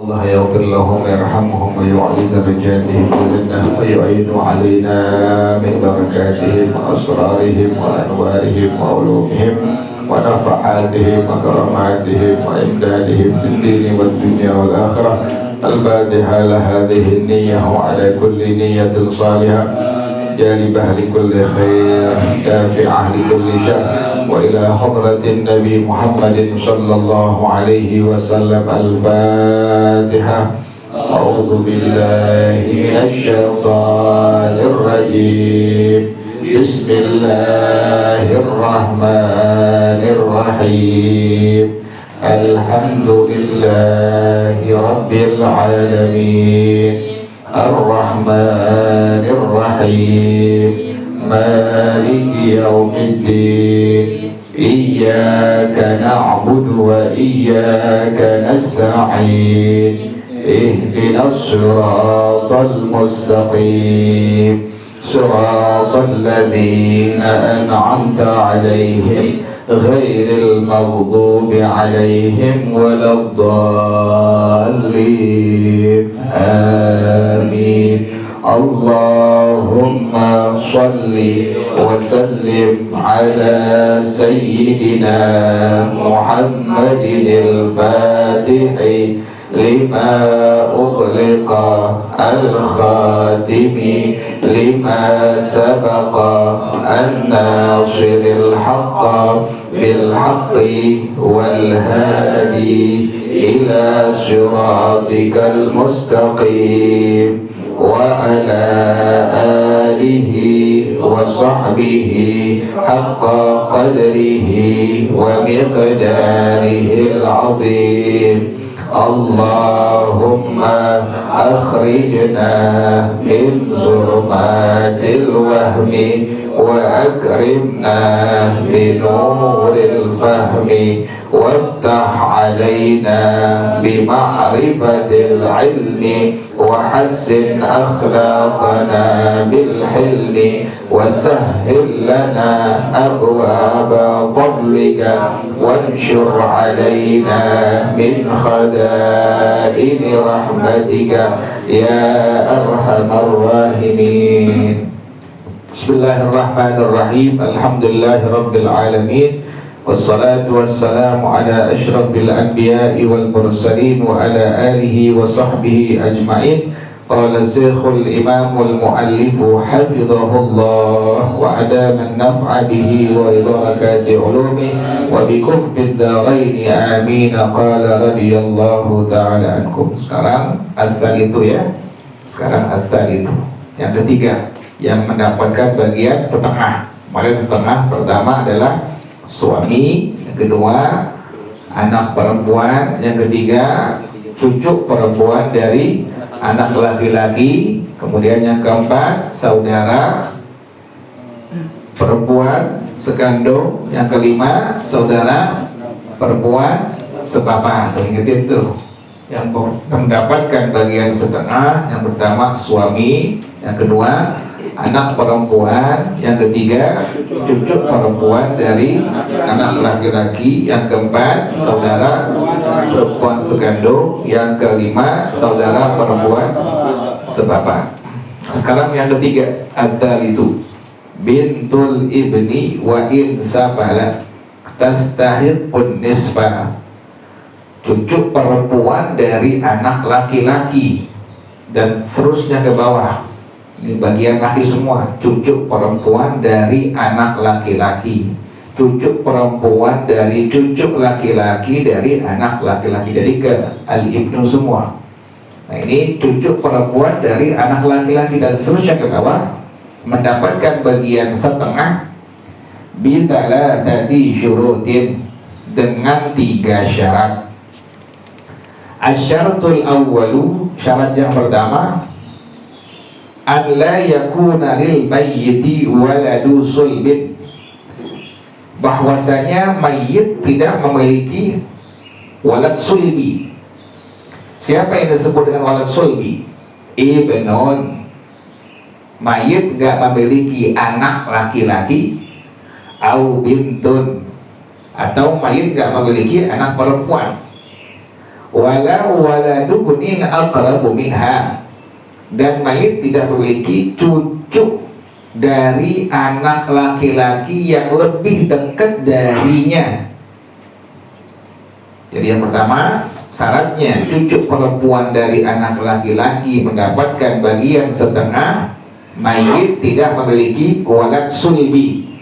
الله يغفر لهم ويرحمهم ويعلي درجاتهم بالجنة ويعين علينا من بركاتهم وأسرارهم وأنوارهم وعلومهم ونفحاتهم وكراماتهم وإمدادهم في الدين والدنيا والآخرة. الفاتحة لهذه النية وعلى كل نية صالحة جالبة لكل خير دافعة لكل شر. وإلى حضرة النبي محمد صلى الله عليه وسلم الفاتحة. أعوذ بالله من الشيطان الرجيم. بسم الله الرحمن الرحيم. الحمد لله رب العالمين الرحمن الرحيم مالك يوم الدين. إياك نعبد وإياك نستعين. اهدنا الصراط المستقيم صراط الذين أنعمت عليهم غير المغضوب عليهم ولا الضالين. آمين. اللهم صل وسلم على سيدنا محمد الفاتح لما أغلق الخاتم لما سبق الناصر الحق بالحق والهادي إلى صراطك المستقيم وعلى آله وصحبه حق قدره ومقداره العظيم. اللهم أخرجنا من ظلمات الوهم وأكرمنا بنور الفهم وافتح علينا بمعرفة العلم وحسن أخلاقنا بالحلم وسهل لنا أبواب فضلك وانشر علينا من خزائن رحمتك يا أرحم الراحمين. Bismillahirrahmanirrahim. Alhamdulillahi rabbil alamin. Wassalatu wassalamu ala ashrafil anbiya'i wal mursalin wa ala alihi wa sahbihi ajma'in. Qala syekhul imamul muallifu hafidhahullah wa adaman naf'a bihi wa idarakati ulumi wa bikum fid daraini amin. Qala radiyallahu ta'ala ankum. Sekarang al-thalithu ya. Sekarang al-thalithu yang ketiga, yang mendapatkan bagian setengah. Kemarin setengah pertama adalah suami, yang kedua anak perempuan, yang ketiga cucu perempuan dari anak laki-laki, kemudian yang keempat saudara perempuan sekandung, yang kelima saudara perempuan sebapa. Tuh ingetin tuh yang mendapatkan bagian setengah. Yang pertama suami, yang kedua anak perempuan, yang ketiga cucu perempuan dari anak laki-laki, yang keempat saudara perempuan sekandung, yang kelima saudara perempuan sebapa. Sekarang yang ketiga, adzalitu bintul ibni wa in safala tastahiqun nisfa. Cucu perempuan dari anak laki-laki dan seterusnya ke bawah. Ini bagian laki semua. Cucu perempuan dari anak laki-laki, cucu perempuan dari cucu laki-laki dari anak laki-laki, jadi ke al-ibnu semua. Nah ini cucu perempuan dari anak laki-laki dan seterusnya ke bawah mendapatkan bagian setengah bithalathati syurutin, dengan 3 syarat. Asyaratul awwalu, syarat yang pertama, an la yakuna lil mayyiti waladu sulbin, bahwasanya mayit tidak memiliki walad sulbi. Siapa yang disebut dengan walad sulbi? Ibnun, mayit gak memiliki anak laki-laki. Au bintun, atau mayit gak memiliki anak perempuan. Walau waladukun binin aqrabu minha, dan mayit tidak memiliki cucu dari anak laki-laki yang lebih dekat darinya. Jadi yang pertama syaratnya cucu perempuan dari anak laki-laki mendapatkan bagian setengah. Mayit tidak memiliki walad sulbi.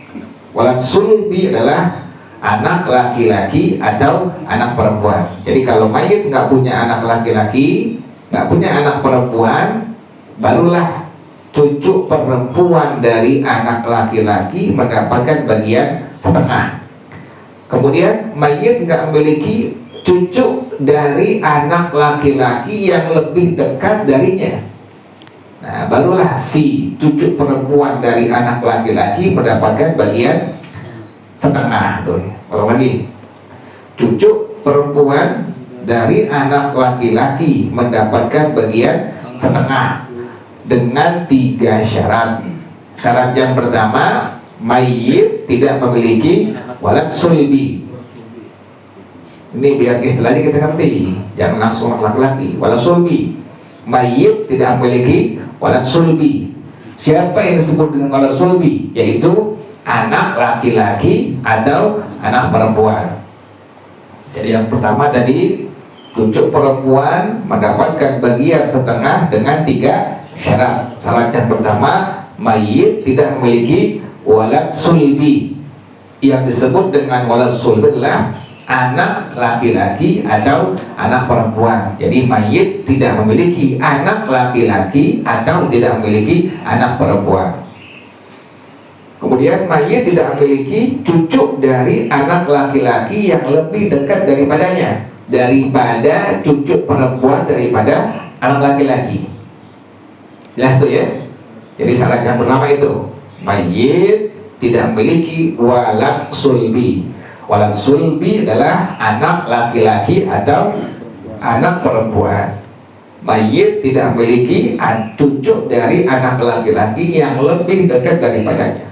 Walad sulbi adalah anak laki-laki atau anak perempuan. Jadi kalau mayit nggak punya anak laki-laki, nggak punya anak perempuan, barulah cucu perempuan dari anak laki-laki mendapatkan bagian setengah. Kemudian mayit nggak memiliki cucu dari anak laki-laki yang lebih dekat darinya. Nah, barulah si cucu perempuan dari anak laki-laki mendapatkan bagian setengah. Tuh, kalau lagi cucu perempuan dari anak laki-laki mendapatkan bagian setengah dengan 3 syarat. Syarat yang pertama, mayit tidak memiliki walad sulbi. Ini biar istilahnya kita ngerti, jangan langsung laki-laki. Walad sulbi, mayit tidak memiliki walad sulbi. Siapa yang disebut dengan walad sulbi? Yaitu anak laki-laki atau anak perempuan. Jadi yang pertama tadi, cucu perempuan mendapatkan bagian setengah dengan 3 syarat. Syarat yang pertama, mayit tidak memiliki walad sulbi. Yang disebut dengan walad sulbi adalah anak laki-laki atau anak perempuan. Jadi mayit tidak memiliki anak laki-laki atau tidak memiliki anak perempuan. Kemudian mayit tidak memiliki cucu dari anak laki-laki yang lebih dekat daripadanya, daripada cucu perempuan daripada anak laki-laki. Jelas tuh ya. Jadi syarat yang pertama itu, mayit tidak memiliki walad sulbi. Walad sulbi adalah anak laki-laki atau anak perempuan. Mayit tidak memiliki cucu dari anak laki-laki yang lebih dekat daripadanya.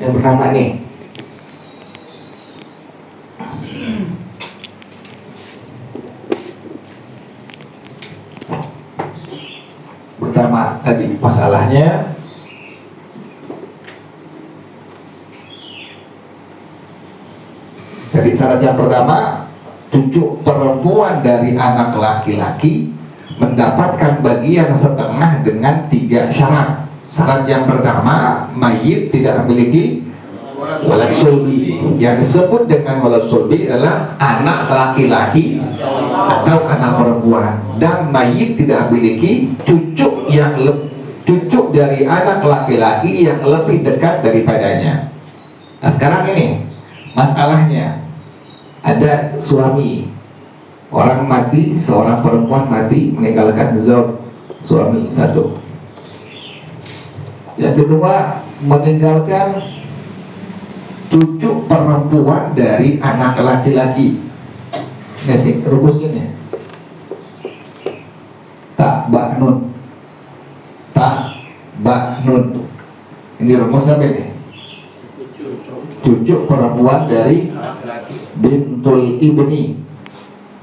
Yang pertama nih, pertama tadi masalahnya jadi syarat yang pertama, cucu perempuan dari anak laki-laki mendapatkan bagian setengah dengan 3 syarat. Syarat yang pertama, mayit tidak memiliki walad sulbi. Yang disebut dengan walad sulbi adalah anak laki-laki atau anak perempuan, dan mayit tidak memiliki cucu dari anak laki-laki yang lebih dekat daripadanya. Nah sekarang ini masalahnya, ada suami, orang mati, seorang perempuan mati meninggalkan zauj, suami satu. Yang kedua, meninggalkan cucu perempuan dari anak laki-laki. Ini sih rumusnya, tak ba nun, tak ba nun. Ini rumus apa ini? Cucu perempuan dari bintul ibni.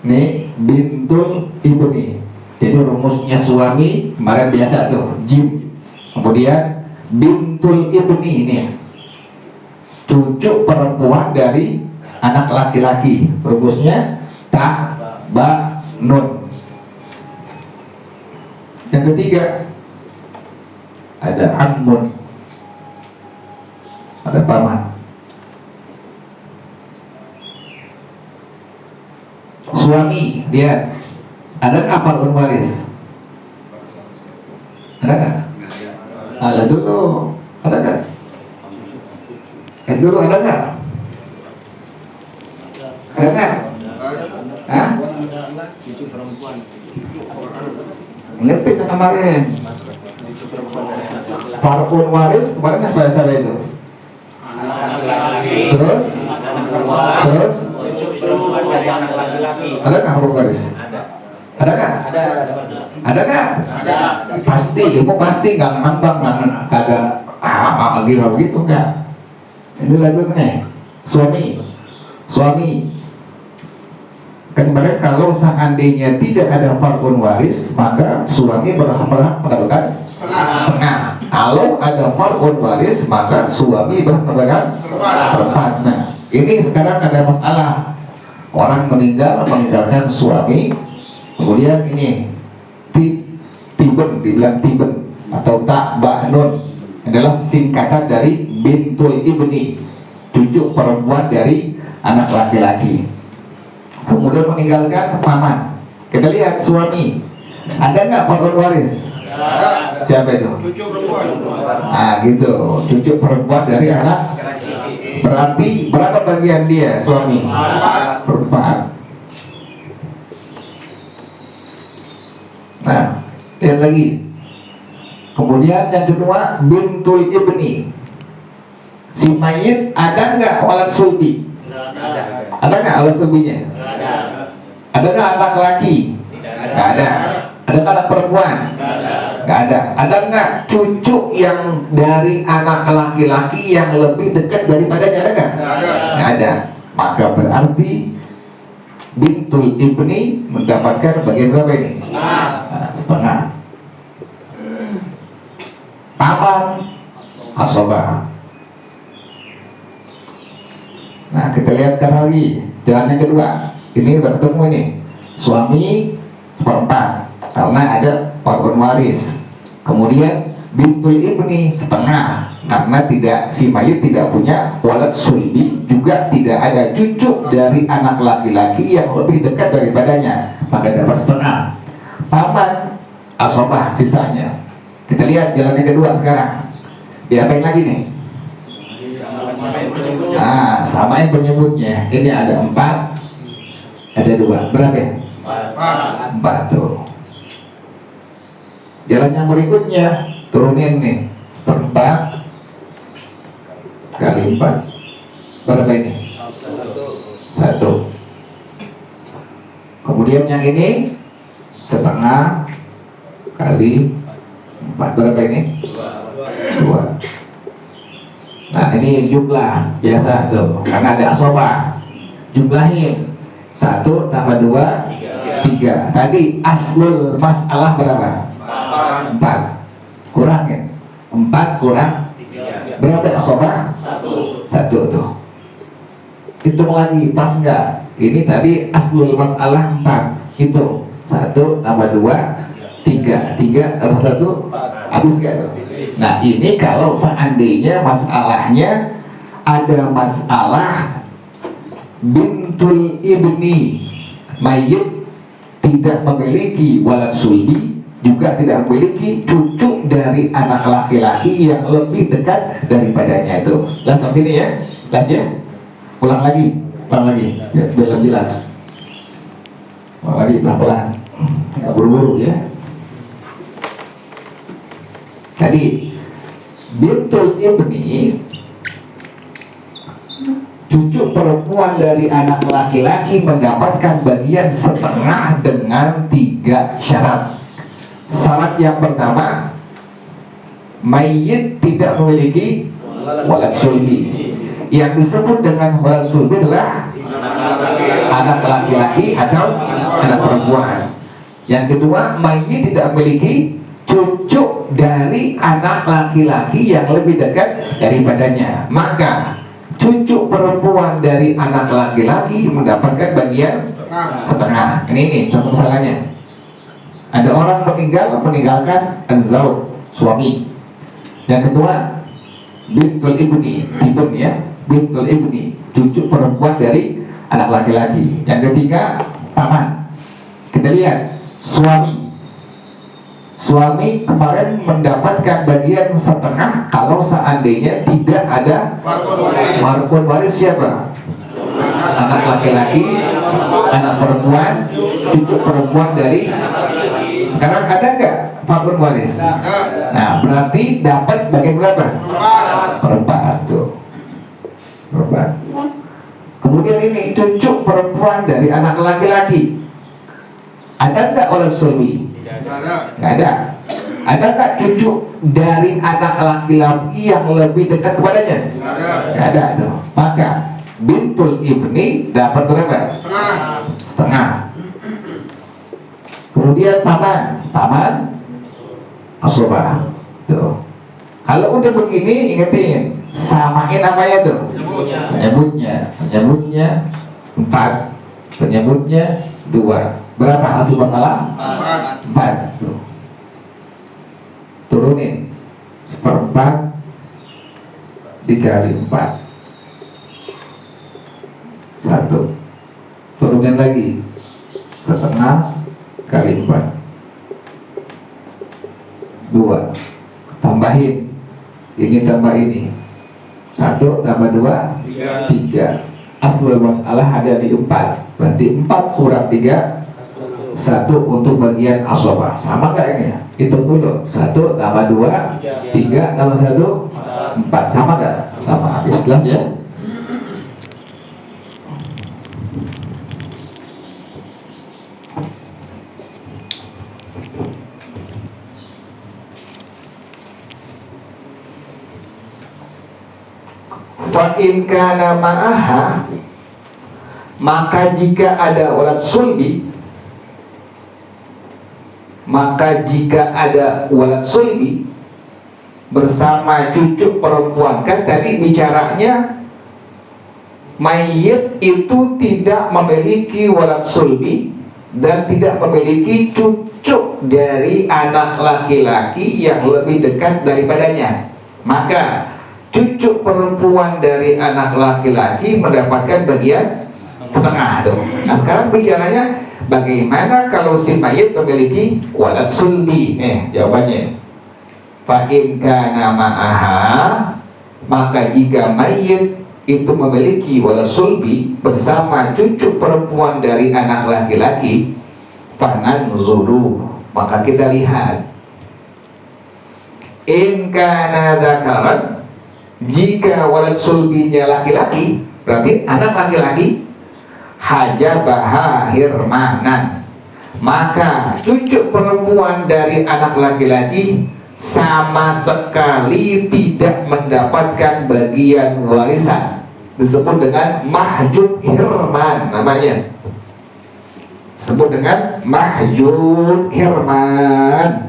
Nih bintul ibni. Jadi rumusnya suami kemarin biasa tuh jim. Kemudian bintul ibni ini cucu perempuan dari anak laki-laki. Rumusnya ta ba nun. Yang ketiga ada ammun, ada paman. Suami dia ada apa waris? Ada nggak? Ada dulu, ada nggak? Dulu ada nggak? Ada nggak? Hah? Cucu perempuan. Ngerti kan kemarin? Farqun waris kemarin kan selesai itu. Terus? Terus? Cucu perempuan dari anak laki-laki. Ada nggak farqun waris? Ada nggak? Ada nggak? Pasti, ibu pasti nggak ngambang, kagak lagi begitu nggak? Ini lanjutnya suami. Kemarin kalau seandainya tidak ada fardun waris, maka suami berhak mendapatkan setengah. Kalau ada fardun waris, maka suami berhak mendapatkan seperempat. Nah, ini sekarang ada masalah. Orang meninggalkan suami, kemudian ini tiben, dibilang tiben atau tak ba'nun adalah singkatan dari bintul ibni, cucu perempuan dari anak laki-laki. Kemudian meninggalkan paman. Kita lihat suami, ada nggak fardun waris? Ada. Siapa itu? Cucu perempuan. Nah gitu, cucu perempuan dari anak. Berarti berapa bagian dia suami? Perempat. Nah, lihat lagi. Kemudian yang kedua bintul ibni. Si mayit ada nggak walad sulbi? Ada nggak walad sulbinya? Ada nggak anak laki? Nggak ada. Ada nggak anak perempuan? Nggak ada. Ada nggak cucu yang dari anak laki-laki yang lebih dekat daripadanya? Ada nggak? Nggak ada. Maka berarti bintul ibni mendapatkan bagian berapa ini? Setengah. Paman asobah. Nah kita lihat sekarang lagi jalan yang kedua. Ini udah ketemu ini, suami seperempat karena ada fardun waris. Kemudian bintul ibni setengah karena si mayit tidak punya walad sulbi, juga tidak ada cucu dari anak laki-laki yang lebih dekat daripadanya, maka dapat setengah. Paman asobah sisanya. Kita lihat jalan yang kedua sekarang. Diapain lagi nih? Nah, samain penyebutnya. Ini ada 4, ada 2. Berapa ya? 4 tuh. Jalan yang berikutnya turunin nih, 1/4 kali 4. Berapa ini? 1. Kemudian yang ini setengah kali 4. Berapa ini? 2. Nah ini jumlah biasa tuh, karena ada asobah. Jumlahin 1 tambah 2 3. Tadi aslul masalah berapa? 4. Kurangin 4 kurang berapa asobah? 1 tuh. Hitung lagi pas enggak? Ini tadi aslul masalah 4. Hitung 1 tambah 2 3 tambah 1 habis gak tuh? Nah ini kalau seandainya masalahnya ada masalah bintul ibni, mayit tidak memiliki walad sulbi, juga tidak memiliki cucu dari anak laki-laki yang lebih dekat daripadanya. Itu jelas sampai sini ya? Jelas ya? Ulang lagi ya, biar lebih jelas. Ulang lagi pelan-pelan, nggak buru-buru ya. Tadi bintul ibni, cucu perempuan dari anak laki-laki mendapatkan bagian setengah dengan 3 syarat. Syarat yang pertama, mayit tidak memiliki walad sulbi. Yang disebut dengan walad sulbi adalah anak laki-laki atau anak perempuan. Yang kedua, mayit tidak memiliki cucu dari anak laki-laki yang lebih dekat daripadanya. Maka cucu perempuan dari anak laki-laki mendapatkan bagian setengah. Ini contoh misalnya. Ada orang meninggalkan az-zawj, suami. Yang kedua bintul ibni, ibn ya, bintul ibni, cucu perempuan dari anak laki-laki. Yang ketiga paman. Kita lihat suami kemarin mendapatkan bagian setengah kalau seandainya tidak ada fardun waris. Siapa? Anak laki-laki, anak perempuan, cucu perempuan dari. Sekarang ada nggak fardun waris? Nah berarti dapat bagian berapa? Perempat tuh. Perempat. Kemudian ini cucu perempuan dari anak laki-laki, ada nggak walad sulbi? Nggak ada. Ada nggak cucu dari anak laki-laki yang lebih dekat kepadanya? Nggak ada tuh. Maka bintul ibni dapat berapa? Setengah. Kemudian paman asobah. Tuh. Kalau udah begini ingetin, samain apanya tuh? Penyebutnya 4, penyebutnya 2. Berapa hasil masalah? 4. Tuh. Turunin 1/4 dikali 4. 1. Turunin lagi 1/2 kali 4. 2. Tambahin ini tambah ini. 1 tambah 2 3. Aslul masalah ada di 4. Berarti 4 kurang 3 1 untuk bagian asobah. Sama nggak ini ya? Hitung dulu. 1 tambah 2 3 tambah 1 4. Sama nggak? Sama. Habis kelas ya. Fa'in kana ma'aha, maka jika ada walad sulbi, bersama cucu perempuan. Kan tadi bicaranya mayit itu tidak memiliki walad sulbi dan tidak memiliki cucu dari anak laki-laki yang lebih dekat daripadanya. Maka cucu perempuan dari anak laki-laki mendapatkan bagian setengah tuh. Nah sekarang bicaranya bagaimana kalau si mayit memiliki walad sulbi? Jawabannya fa'in kana ma'aha, maka jika mayit itu memiliki walad sulbi bersama cucu perempuan dari anak laki-laki, fananzuru, maka kita lihat in kana dzakaran, jika walad sulbinya laki-laki, berarti anak laki-laki, hajabaha hirmanan, maka cucu perempuan dari anak laki-laki sama sekali tidak mendapatkan bagian warisan. Disebut dengan mahjub hirman namanya. Disebut dengan mahjub hirman.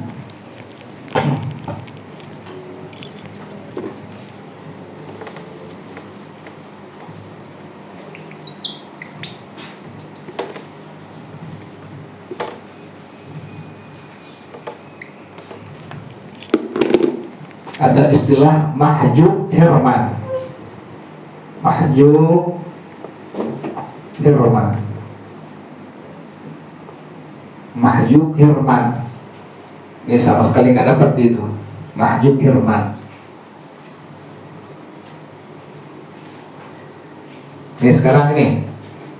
Ada istilah mahjub hirman. Mahjub hirman. Mahjub hirman. Ini sama sekali nggak dapat itu. Mahjub hirman. Ini sekarang ini.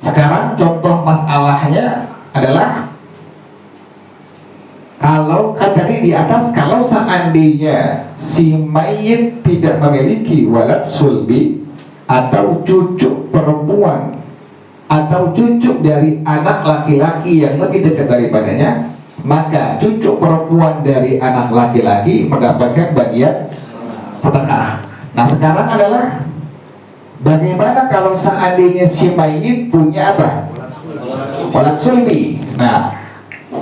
Sekarang contoh masalahnya adalah kalau kan tadi di atas, kalau seandainya si mayit tidak memiliki walad sulbi atau cucu perempuan atau cucu dari anak laki-laki yang lebih dekat daripadanya, maka cucu perempuan dari anak laki-laki mendapatkan bagian setengah. Nah sekarang adalah bagaimana kalau seandainya si mayit punya apa? Walad sulbi. Nah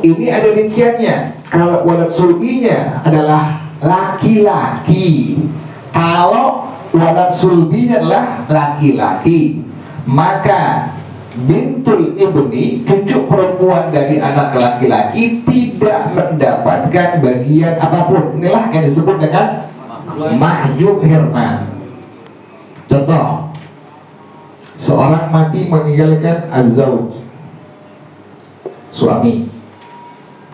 ini ada rinciannya. Kalau walad sulbinya adalah laki-laki, kalau walad sulbinya adalah laki-laki, maka bintul ibni, cucu perempuan dari anak laki-laki, tidak mendapatkan bagian apapun. Inilah yang disebut dengan mahjub hirman. Contoh, seorang mati meninggalkan az-zauj, suami,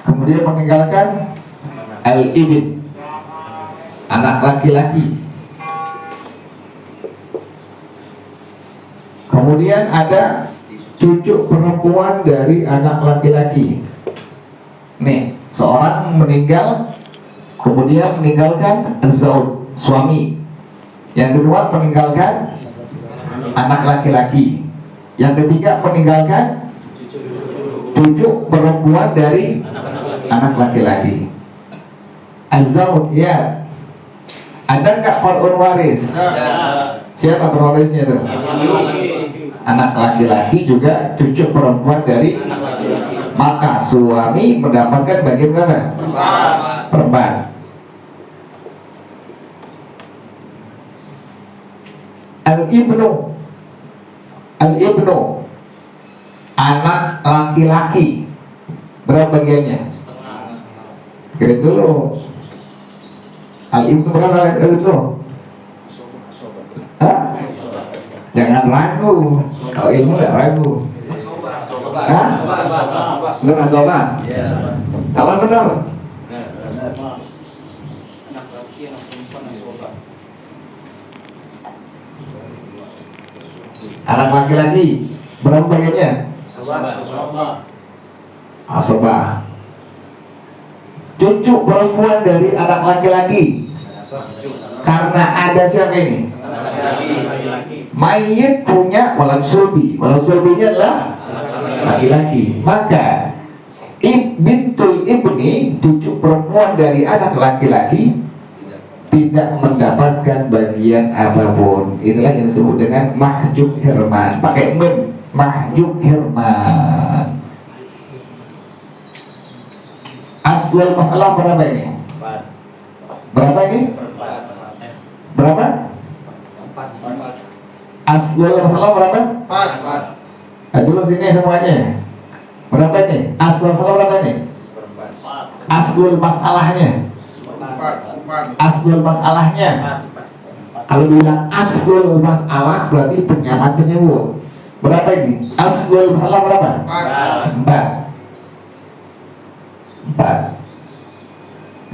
kemudian meninggalkan al-ibn, anak laki-laki. Kemudian ada cucu perempuan dari anak laki-laki. Nih, seorang meninggal, kemudian meninggalkan az-zauj, suami. Yang kedua meninggalkan anak laki-laki. Yang ketiga meninggalkan cucu perempuan dari anak laki-laki. Az-zawj, ya. Ada nggak far'un waris? Siapa pewarisnya tuh? Anak laki-laki juga cucu perempuan dari, maka suami mendapatkan bagian berapa? Perempuan. Al-ibnu anak laki-laki berapa bagiannya? Kira dulu. Al-ibnu berapa itu? Hah? Jangan ragu. Kalau ilmu nggak ragu. Hah? Benar asoba? Apa benar? Anak laki-laki berapa bagiannya? Asoba. Cucu perempuan dari anak laki-laki. Karena ada siapa ini? Mayit punya walad sulbi. Walad sulbinya adalah laki-laki. Maka bintul ibni, cucu perempuan dari anak laki-laki, tidak mendapatkan bagian apapun. Inilah yang disebut dengan mahjub hirman. Pakai mem, mahjub hirman. Aslul masalah berapa ini? Berapa ini? Berapa? Aslul masalah berapa? 4. Dulu sini semuanya. Berapa ini? Aslul masalah berapa ini? Aslul masalahnya. Aslul masalahnya. Kalau bilang aslul masalah berarti penyamaan penyebut. Berapa ini? Aslul masalah berapa? 4.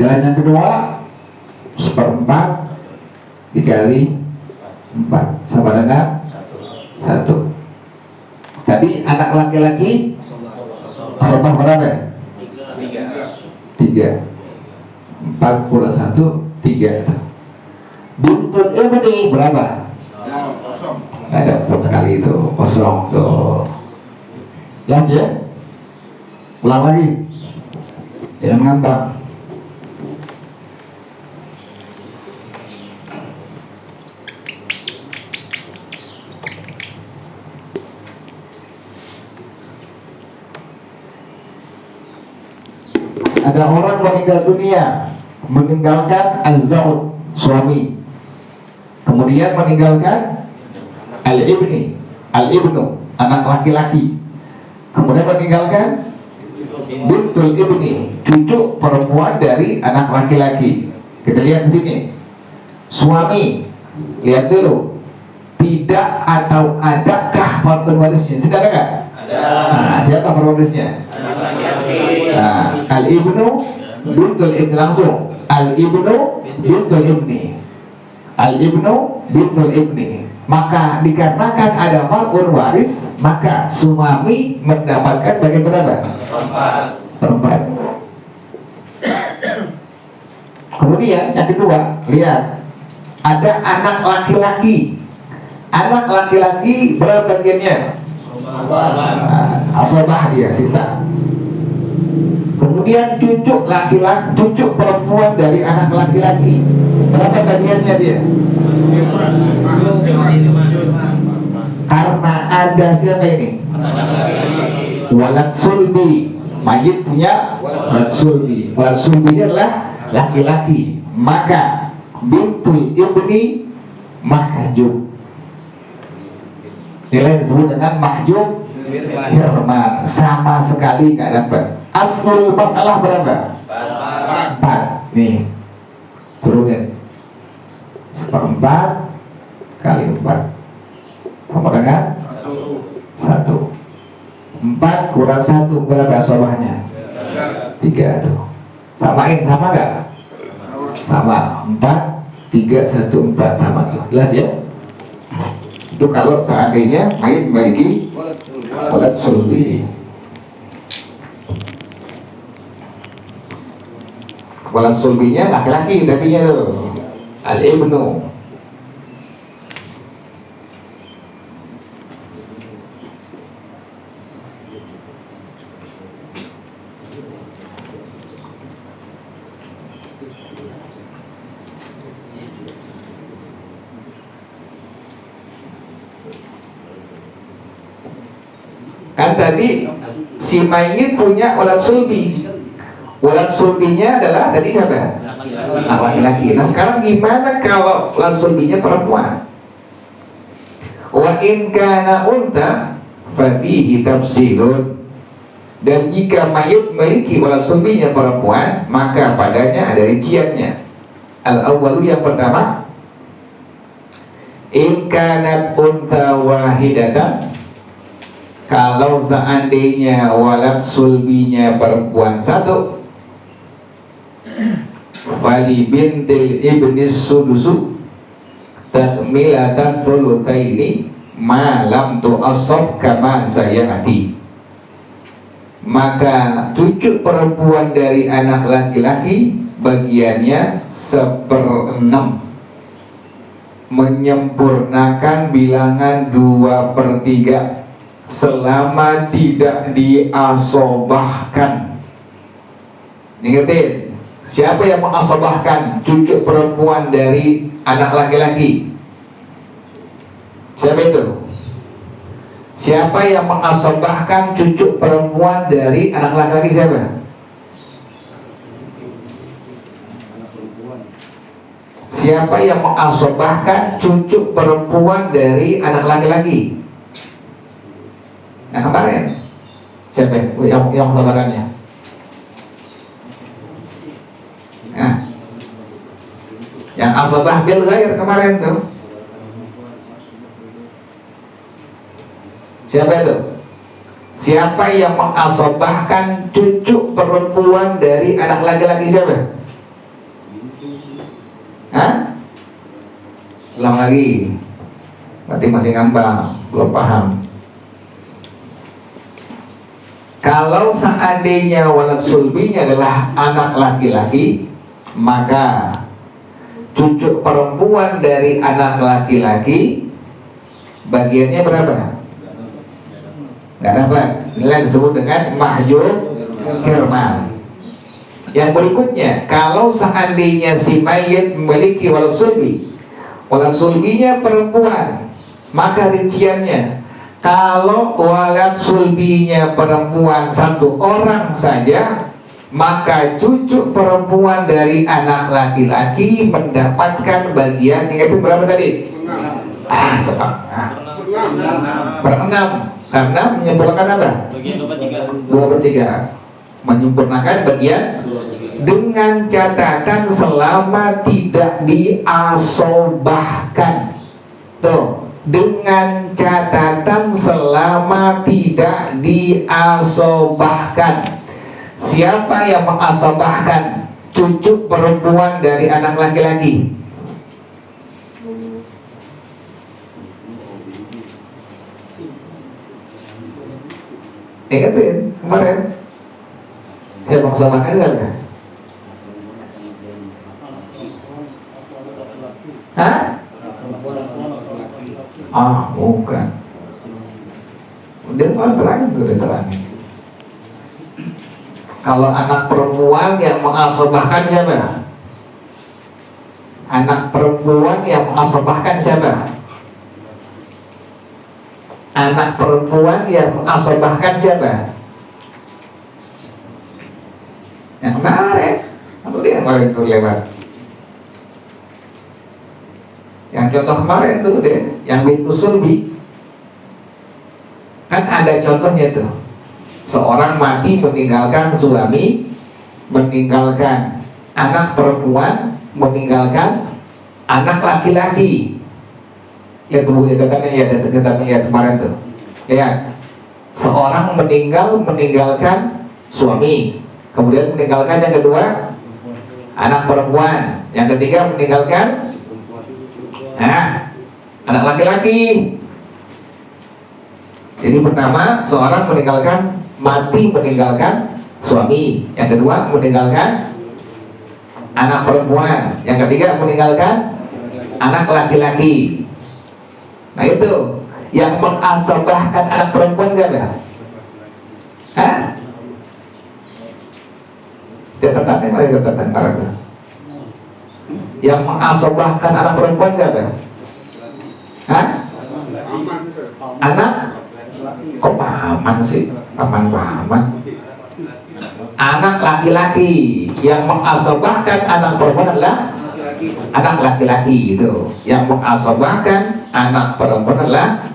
Jalan yang kedua 1/4 dikali 4 sama dengan 1. Tadi anak laki-laki asobah berapa? 3. 4 kurang 1, 3. Bintul ibni berapa? Ada sama sekali itu, kosong tuh. Jelas ya? Ulang lagi. Jangan ngambang. Ada orang meninggal dunia, meninggalkan az-zawj, suami, kemudian meninggalkan al-ibnu, anak laki-laki, kemudian meninggalkan bintul ibni, cucu perempuan dari anak laki-laki. Kita lihat di sini. Suami, lihat dulu. Tidak atau adakah far'un warisnya? Sudah ada nggak? Ada. Nah, siapa far'un warisnya? Nah, al-ibnu bintul ibni langsung. Al-ibnu bintul ibni. Al-ibnu bintul ibni. Maka dikarenakan ada far'un waris, maka suami mendapatkan bagian berapa? Perempat. Kemudian yang kedua, lihat, ada anak laki-laki. Anak laki-laki berapa bagiannya? Asobah dia, sisa. Kemudian cucu laki-laki, cucu perempuan dari anak laki-laki, berapa bagiannya dia? Karena ada siapa ini? Walad sulbi. Mayit punya walad sulbi. Walad sulbi ini adalah laki-laki. Maka bintul ibni mahjub. Nilai disebut dengan mahjub hirman. Sama sekali nggak dapat. Aslul masalah berapa? 4. Nih, turunin 1/4 kali 4 sama dengan 1. 4 kurang 1 berapa asobahnya? 3 tuh. Samain, sama nggak? Sama. 4, 3, 1, 4 sama tuh. Jelas ya? Itu kalau seandainya mayit memiliki walad sulbi. Walad sulbinya laki-laki, tapi nya tuh al-ibnu. Kan tadi si mayit punya walad sulbi. Walad sulbinya adalah tadi siapa? Anak laki-laki. Nah sekarang gimana kalau walad sulbinya perempuan? Wa in kana unta fa fihi tafsilun. Dan jika mayit memiliki walad sulbinya perempuan, maka padanya ada rinciannya. Al-awwalu yang pertama, in kanat unta wahidatan, kalau seandainya walad sulbinya perempuan satu, fali bintil ibnis sudusu takmilatan thulutsaini ma lam tu'assab kama sayati. Maka cucu perempuan dari anak laki-laki bagiannya 1/6, menyempurnakan bilangan 2/3 selama tidak diasobahkan. Ingetin, siapa yang mengasobahkan cucu perempuan dari anak laki-laki? Siapa itu? Siapa yang mengasobahkan cucu perempuan dari anak laki-laki? Siapa? Siapa yang mengasobahkan cucu perempuan dari anak laki-laki? Yang kemarin siapa yang saudaranya? Nah, yang asobah bil ghair kemarin tuh siapa itu? Siapa yang mengasobahkan cucu perempuan dari anak laki-laki? Siapa? Hah? Ulang lagi, berarti masih ngambang, belum paham. Kalau seandainya walad sulbinya adalah anak laki-laki, maka cucu perempuan dari anak laki-laki bagiannya berapa? Gak dapat. Inilah disebut dengan mahjub hirman. Yang berikutnya, kalau seandainya si mayit memiliki walad sulbi, walad sulbinya perempuan, maka rinciannya, kalau walad sulbinya perempuan 1 orang saja, maka cucu perempuan dari anak laki-laki mendapatkan bagian itu berapa tadi? Setengah. 1/6. Karena menyempurnakan apa? Bagian 2/3. 2/3. Menyempurnakan bagian dengan catatan selama tidak diasobahkan. Tuh, dengan catatan selama tidak diasobahkan. Siapa yang mengasobahkan cucu perempuan dari anak laki-laki? Ingatin kemarin yang mengasobahkan siapa? Hah? Bukan. Udah terangin tuh, udah terangin. Kalau anak perempuan yang mengasobahkan siapa? Anak perempuan yang mengasobahkan siapa? Anak perempuan yang mengasobahkan siapa? Yang kemarin. Atau dia kemarin tuh lewat. Yang contoh kemarin tuh deh, yang bintu sulbi. Kan ada contohnya tuh. Seorang mati meninggalkan suami, meninggalkan anak perempuan, meninggalkan anak laki-laki. Lihat buku catatannya ya, catatannya ya kemarin tuh. Lihat, seorang meninggalkan suami, kemudian meninggalkan yang kedua anak perempuan, yang ketiga meninggalkan anak laki-laki. Jadi pertama seorang meninggalkan suami, yang kedua meninggalkan anak perempuan, yang ketiga meninggalkan anak laki-laki. Nah itu yang mengasobahkan anak perempuan siapa? Catatannya mana catatan karena yang mengasobahkan anak perempuan siapa? Anak Kok paman sih? Paman. Anak laki-laki yang mengasobahkan anak perempuan adalah anak laki-laki itu. Yang mengasobahkan anak perempuan adalah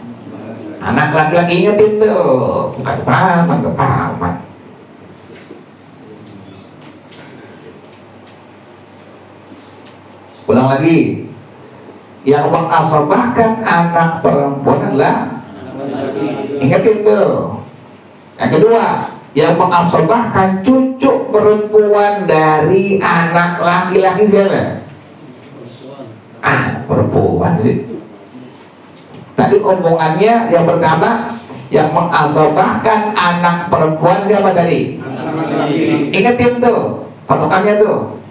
anak laki-laki. Ingetin tuh, bukan paman. Ulang lagi. Yang mengasobahkan anak perempuan adalah, ingetin tuh. Yang kedua, yang mengasobahkan cucu perempuan dari anak laki-laki siapa? Perempuan sih. Tadi omongannya yang pertama, yang mengasobahkan anak perempuan siapa tadi? Ingetin tuh, patokannya tuh.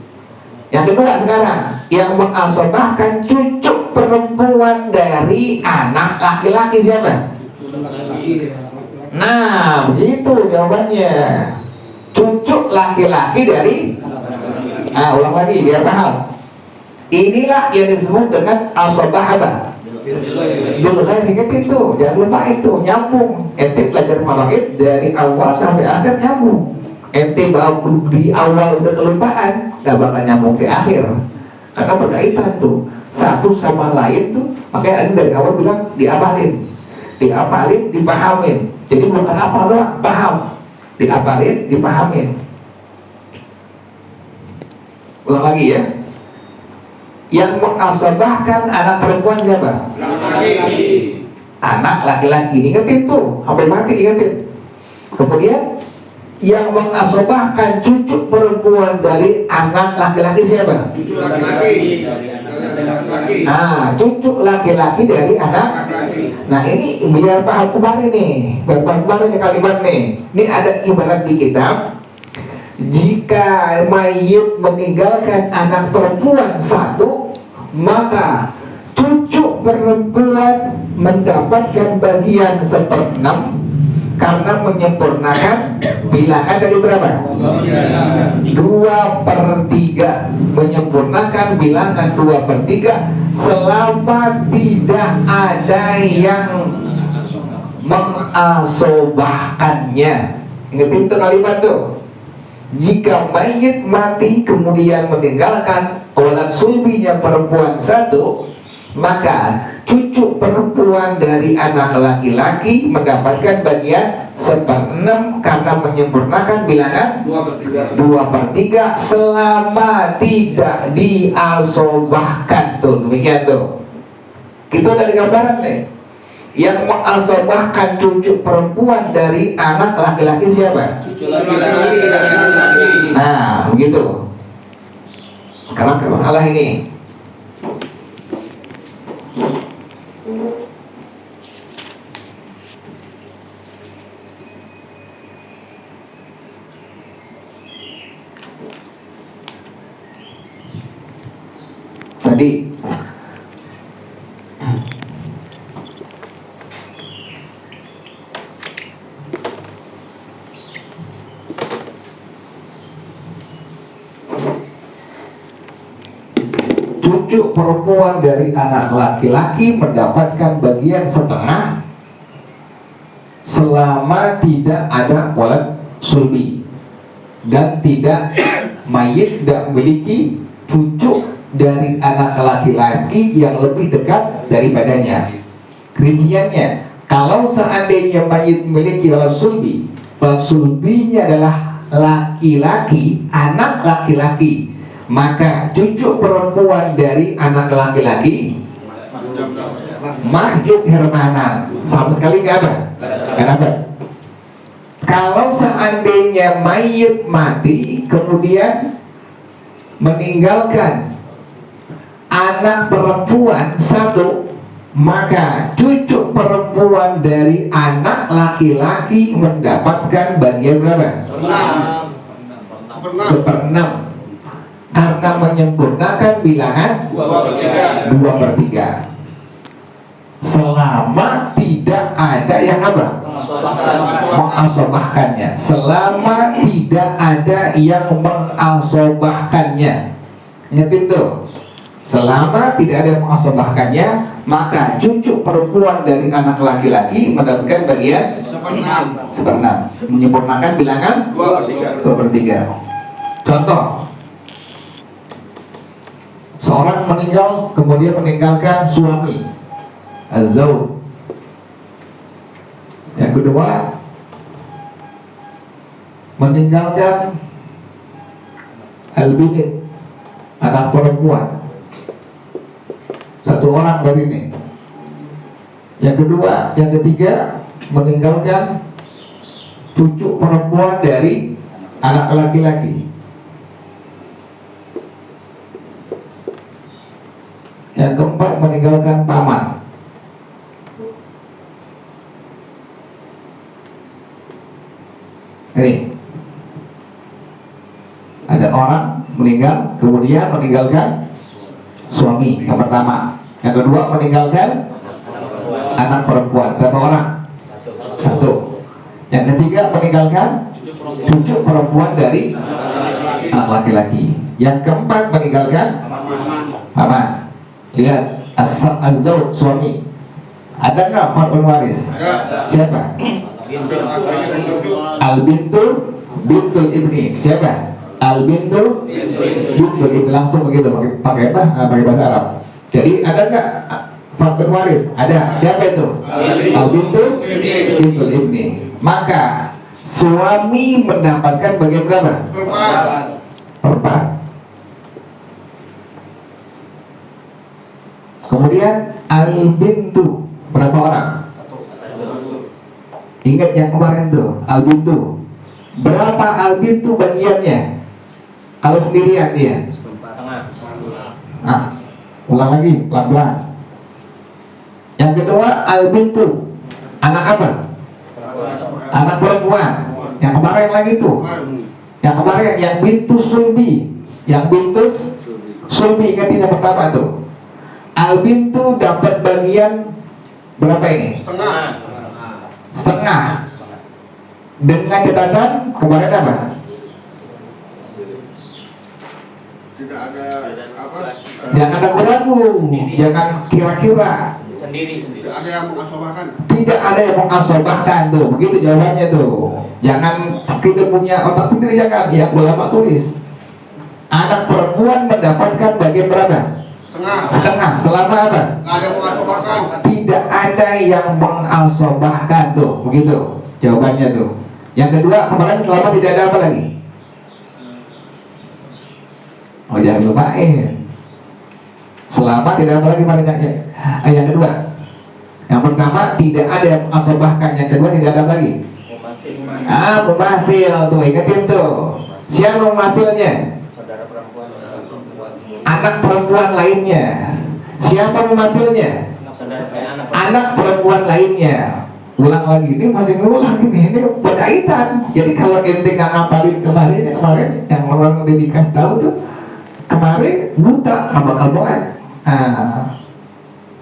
Yang kedua sekarang, yang mengasobahkan cucu perempuan dari anak laki-laki siapa? Nah, begitu jawabannya. Cucu laki-laki dari, ulang lagi biar paham. Inilah yang disebut dengan asobah apa? Dulu ingetin tuh, jangan lupa itu, nyambung. Ente belajar faraid dari awal sampai akhir nyambung. Ente di awal udah kelupaan, gak bakal nyambung di akhir. Karena berkaitan tuh, satu sama lain tuh. Makanya ada dari awal bilang diapalin, dipahamin. Jadi bukan apa doang, paham. Diapalin, dipahamin. Ulang lagi ya. Yang mengasobahkan anak perempuan siapa? Anak laki-laki. Ingetin tuh, sampai mati ingetin. Kemudian yang mengasobahkan cucu perempuan dari anak laki-laki siapa? Cucu laki-laki. Cucu laki-laki dari anak. Nah ini biar paham kemarin nih, biar paham kemarin nih kalimat nih. Ini ada ibarat di kitab. Jika mayit meninggalkan anak perempuan satu, maka cucu perempuan mendapatkan bagian 1/6 karena menyempurnakan bilangan dari berapa? 2/3, menyempurnakan bilangan 2/3 selama tidak ada yang mengasobahkannya. Ingetin tuh kalimat tuh. Jika mayit mati kemudian meninggalkan walad sulbinya perempuan satu, maka cucu perempuan dari anak laki-laki mendapatkan bagian 1/6 karena menyempurnakan bilangan 2/3 selama tidak diasobahkan. Tuh demikian tuh. Itu dari gambaran nih. Yang mengasobahkan cucu perempuan dari anak laki-laki siapa? Cucu laki-laki. Nah begitu. Sekarang ke masalah ini. Tadi cucu perempuan dari anak laki-laki mendapatkan bagian 1/2 selama tidak ada walad sulbi dan tidak mayit tidak memiliki cucu dari anak laki-laki yang lebih dekat daripadanya. Rinciannya, kalau seandainya mayit memiliki walad sulbinya adalah laki-laki, anak laki-laki, maka cucu perempuan dari anak laki-laki mahjub hermanan, sama sekali nggak ada. Kenapa? Kalau seandainya mayit mati kemudian meninggalkan anak perempuan satu, maka cucu perempuan dari anak laki-laki mendapatkan bagian berapa? 1/6 karena menyempurnakan bilangan 2/3 selama tidak ada yang apa? Mengasobahkannya. Selama tidak ada yang mengasobahkannya. Ingetin tuh, selama tidak ada yang mengasobahkannya, maka cucu perempuan dari anak laki-laki mendapatkan bagian seperenam, menyempurnakan bilangan 2/3. Contoh, seorang meninggal kemudian meninggalkan suami, az-zawj. Yang kedua, meninggalkan al-binit, anak perempuan, satu orang dari ini. Yang kedua, yang ketiga, meninggalkan cucu perempuan dari anak laki-laki. Yang keempat, meninggalkan paman. Ini ada orang meninggal kemudian meninggalkan suami, yang pertama. Yang kedua, meninggalkan anak perempuan. Berapa orang? Satu. Yang ketiga, meninggalkan cucu perempuan dari anak laki-laki. Yang keempat, meninggalkan paman. Lihat, az-zawj, suami. Ada nggak fardun waris? Siapa? Al-bintu bintul ibni. Siapa? Al-bintu bintul ibni. Langsung begitu, pakai apa? Pakai bahasa Arab. Jadi ada nggak fardun waris? Ada. Siapa itu? Al-bintu bintul ibni. Maka suami mendapatkan bagian berapa? Perempat. Kemudian al-bintu berapa orang? Ingat yang kemarin tuh, al-bintu. Berapa al-bintu bagiannya? Kalau sendirian dia? Ah, ulang lagi, pelan-pelan. Yang kedua, al-bintu. Anak apa? Anak perempuan. Yang kemarin lagi tuh. Yang kemarin, yang bintu sulbi. Yang bintu sulbi, ingatin yang pertama tuh. Al-bintu dapat bagian berapa ini? Setengah. Dengan catatan kemarin apa? Tidak ada apa? Jangan ragu-ragu, jangan kira-kira. Tidak ada yang mengasobahkan. Tidak ada yang mengasobahkan tuh, begitu jawabannya tuh. Jangan kita punya otak sendiri, jangan. Yang ulama tulis, anak perempuan mendapatkan bagian berapa? Setengah. Selama apa? Tidak ada yang mengasobahkan. Tidak ada yang mengasobahkan tuh, begitu jawabannya tuh. Yang kedua, kemarin selama tidak ada apa lagi? Oh, jangan lupain. Selama tidak ada lagi kemarin yang kedua. Yang pertama tidak ada yang mengasobahkan, yang kedua tidak ada lagi. Mumathil tuh, ingetin tuh. Siapa mumathilnya? Saudara perempuan. Anak perempuan lainnya. Siapa mumathilnya? Anak perempuan lainnya. Ulang lagi, ini masih ngulang ini berkaitan. Jadi kalau ente nggak ngapalin kemarin yang orang udah dikasih tahu tuh kemarin buta, nggak bakal boleh.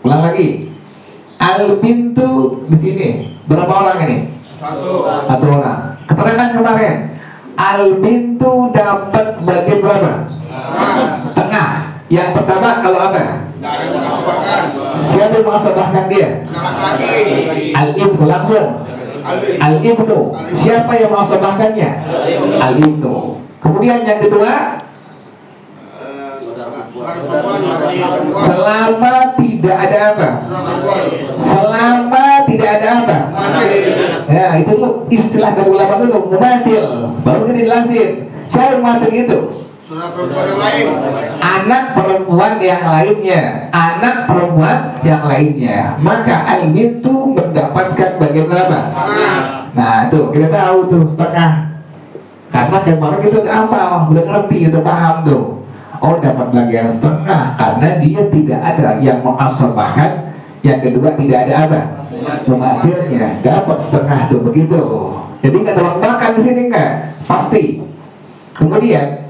Ulang lagi. Al-bintu di sini berapa orang ini? Satu orang. Keterangan kemarin, al-bintu dapat bagian berapa? Setengah. Yang pertama kalau apa? Siapa yang mengasobahkan dia? Al-ibnu, langsung. Al-ibnu. Siapa yang mengasobahkannya? Al-ibnu. Kemudian yang kedua, selama tidak ada apa? Selama tidak ada apa? Ya, itu tuh istilah dari ulama dulu, mumathil. Baru kita jelasin. Siapa mumathil itu? Anak perempuan yang lainnya. Anak perempuan yang lainnya. Maka al-bintu mendapatkan bagian berapa? Nah, itu kita tahu tuh setengah. Karena kemarin kita udah hafal, udah ngerti, udah paham tuh. Oh, dapat bagian setengah karena dia tidak ada yang mengasobahkan. Yang kedua tidak ada apa? Mumathilnya. Dapat setengah tuh, begitu. Jadi nggak tebak makan di sini nggak? Pasti. Kemudian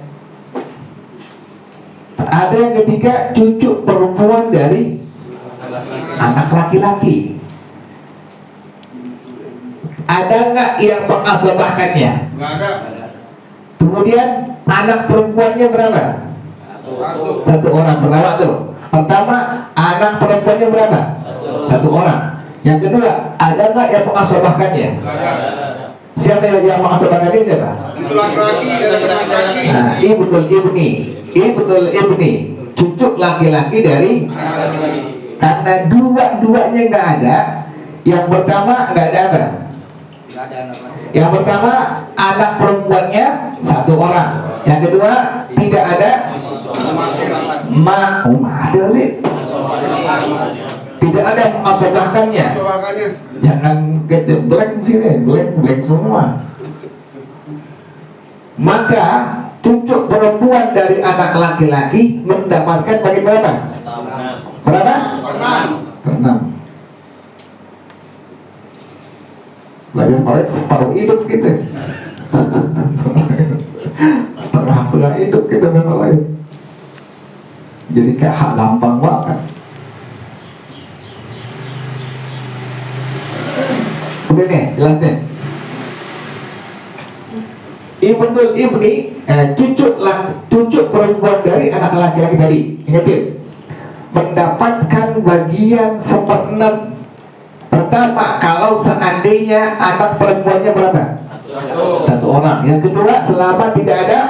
ada yang ketiga, cucu perempuan dari anak laki-laki. Ada nggak yang mengasobahkannya? Nggak ada. Kemudian anak perempuannya berapa? Satu orang. Pertama tuh, Pertama, anak perempuannya berapa? Satu orang. Yang kedua, ada nggak yang mengasobahkannya? Nggak ada. Siapa yang mengasobahkannya siapa? Itu laki-laki dari laki-laki. Nah, ibnul ibni, cucu laki-laki dari. Laki-laki. Karena dua-duanya nggak ada. Yang pertama nggak ada apa? Yang pertama anak perempuannya satu orang. Yang kedua tidak ada ada sih. Tidak ada yang mengasobahkannya. Asobakannya. Jangan blank sini, blank semua. Maka cucu perempuan dari anak laki-laki mendapatkan bagi berapa? Berapa? 6. Belajar paling separuh hidup gitu. Setengah hidup kita memang lain. Jadi kayak hak gampang banget. Udah nih, jelas nih. Ibnul ibni, cucu perempuan dari anak laki-laki tadi. Ingatin, mendapatkan bagian 1/6. Pertama, kalau seandainya anak perempuannya berapa? Satu orang. Yang kedua, selama tidak ada.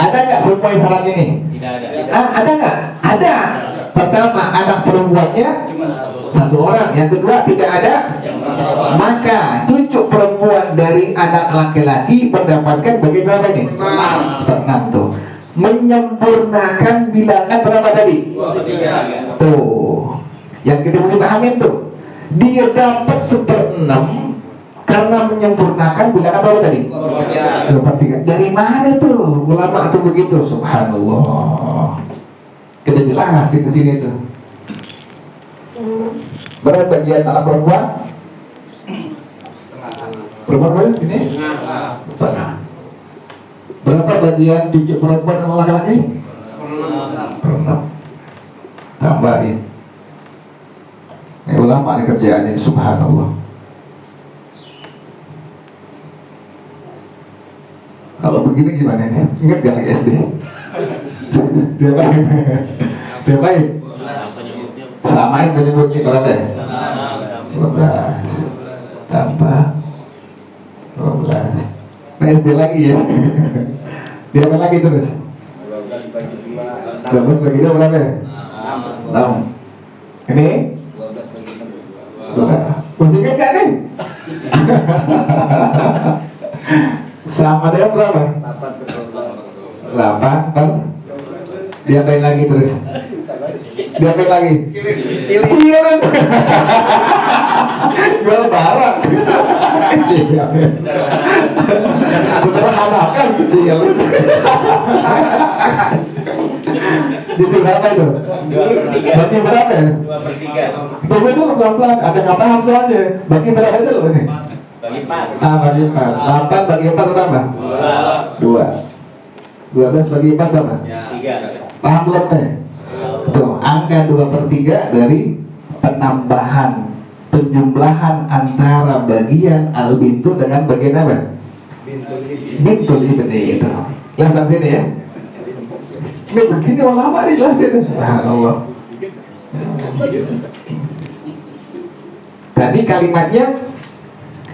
Ada nggak semua syarat ini? Tidak ada. Ada nggak? Ada. Pertama, anak perempuannya satu orang. Yang kedua, tidak ada. Maka cucu perempuan dari anak laki-laki mendapatkan bagi berapa ini? 6 tuh. Menyempurnakan bilangan berapa tadi? 2/3. Tuh. Yang kita mesti pahamin tuh. Dia dapat 1/6 karena menyempurnakan bilangan berapa tadi? 2/3. Dari mana tuh ulama tuh begitu? Subhanallah. Kita jelas ke sini tuh. Berapa bagian anak perempuan? Perempuan berapa ini? Setengah. Berapa bagian cucu perempuan sama laki-laki? 1/6. Tambahin. Ini ulama nih kerjaannya, subhanallah. Kalau begini gimana nih? Ingat gak lagi SD? Dia baik. Dia baik. Samain penyebutnya kalau ada 12 tambah 12. Nah, SD lagi ya. Dia apa lagi terus? 12 bagi 2 berapa ya? 6. Ini? 12. Masih ingat gak nih? Sama dengan berapa? 8 per. Diapain lagi terus? Diapain lagi? Cilin. Jual barang. Sederhana kan cilin. Jadi berapa itu? 2/3. Bagi berapa ya? 2/3. Tunggu dulu pelan-pelan. Ada nggak paham soalnya. Bagi berapa itu loh ini? Bagi 4. Bagi 4. 8 bagi 4 berapa? 2. 12 bagi 4 berapa? 3. Paham belum nih? Tuh, angka 2/3 dari penambahan penjumlahan antara bagian al-bintu dengan bagian apa? Bintul ibni itu. Jelasan sini ya. Ini begini ulama dijelasin, subhanallah. Tadi kalimatnya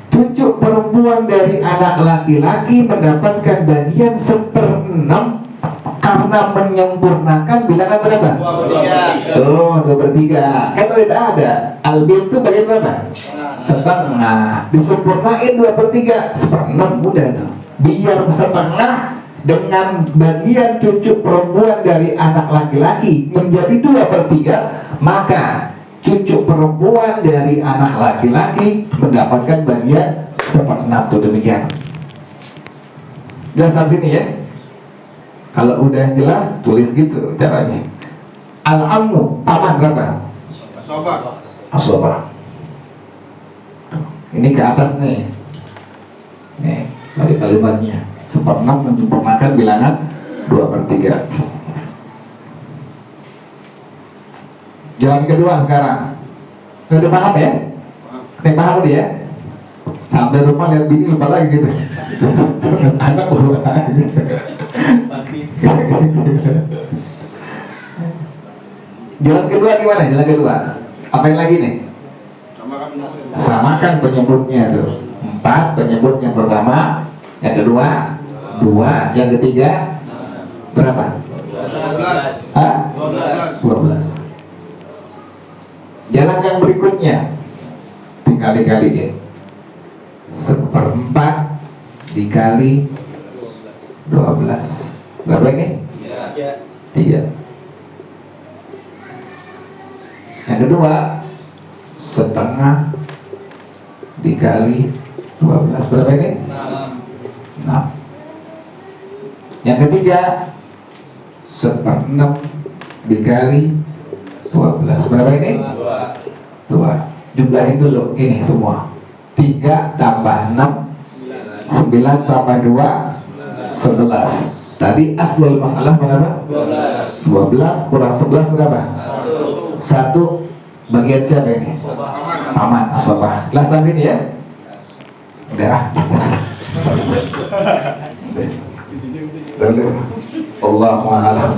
cucu perempuan dari anak laki-laki mendapatkan bagian 1/6 karena menyempurnakan bilangan berapa? 2/3. Tuh, 2/3. Kan udah ada. Albin itu bagian berapa? Setengah. Disempurnain 2/3. 1/6 udah tuh. Biar setengah dengan bagian cucu perempuan dari anak laki-laki menjadi 2/3, maka cucu perempuan dari anak laki-laki mendapatkan bagian 1/6 tuh demikian. Jelas sini ya. Kalau udah jelas, tulis gitu caranya. Al-ammu, paman berapa? Asobah. Ini ke atas nih. Nih, tadi kalimatnya 1/6 menyempurnakan bilangan 2/3. Jalan kedua sekarang. Sudah paham ya? Paham udah ya? Sampai rumah lihat bini lupa lagi gitu. Anak lupa lagi. Jalan kedua gimana? Jalan kedua. Apain lagi nih? Sama kan. Samakan penyebutnya tuh. 4 penyebut yang pertama, yang kedua 2, yang ketiga berapa? 12. Hah? 12. 12. Jalan yang berikutnya dikali-kaliin. 1/4 dikali 12. Berapa ini? 3. Yang kedua, setengah dikali 12. Berapa ini? 6. Yang ketiga, 1/6 dikali 12. Berapa ini? 2. Jumlahin dulu ini semua. 3 tambah 6, 9 tambah 2, 11. Tadi aslul masalah berapa? 12 kurang 11 berapa? 1. Bagian siapa ini? Paman, asobah. Kelas ini ya? Udah. Dulu. Allahu a'lam.